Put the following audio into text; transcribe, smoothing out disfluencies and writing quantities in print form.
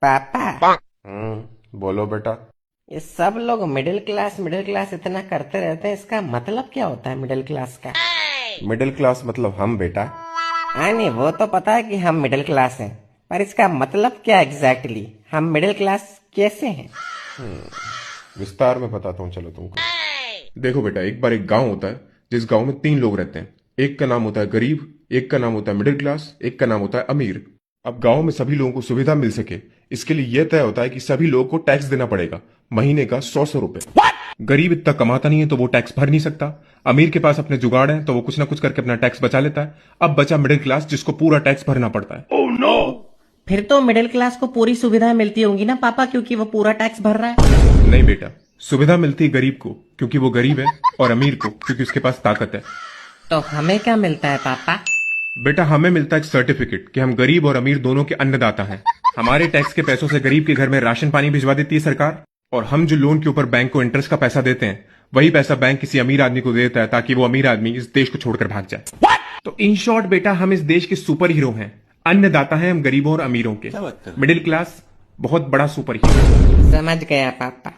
पापा, बोलो बेटा। ये सब लोग मिडिल क्लास इतना करते रहते हैं, इसका मतलब क्या होता है मिडिल क्लास का? मिडिल क्लास मतलब हम बेटा। हाँ नहीं, वो तो पता है कि हम मिडिल क्लास हैं, पर इसका मतलब क्या एग्जैक्टली? हम मिडिल क्लास कैसे हैं? विस्तार में बताता हूँ चलो तुमको। देखो बेटा, एक बार एक गांव होता है जिस गांव में 3 लोग रहते हैं। एक का नाम होता है गरीब, एक का नाम होता है मिडिल क्लास, एक का नाम होता है अमीर। अब गांव में सभी लोगों को सुविधा मिल सके, इसके लिए यह तय होता है कि सभी लोगों को टैक्स देना पड़ेगा, महीने का 100 रुपए। गरीब इतना कमाता नहीं है तो वो टैक्स भर नहीं सकता। अमीर के पास अपने जुगाड़ है तो वो कुछ ना कुछ करके अपना टैक्स बचा लेता है। अब बचा मिडिल क्लास जिसको पूरा टैक्स भरना पड़ता है। फिर तो मिडिल क्लास को पूरी सुविधाएं मिलती होंगी ना पापा, क्योंकि वो पूरा टैक्स भर रहा है। नहीं बेटा, सुविधा मिलती है गरीब को क्योंकि वो गरीब है, और अमीर को क्योंकि उसके पास ताकत है। तो हमें क्या मिलता है पापा? बेटा, हमें मिलता है एक सर्टिफिकेट कि हम गरीब और अमीर दोनों के अन्नदाता हैं। हमारे टैक्स के पैसों से गरीब के घर में राशन पानी भिजवा देती है सरकार, और हम जो लोन के ऊपर बैंक को इंटरेस्ट का पैसा देते हैं, वही पैसा बैंक किसी अमीर आदमी को देता है ताकि वो अमीर आदमी इस देश को छोड़कर भाग जाए। तो इन शॉर्ट बेटा, हम इस देश के सुपर हीरो हैं। अन्नदाता हैं हम गरीबों और अमीरों के। मिडिल क्लास बहुत बड़ा सुपर हीरो। समझ गया पापा।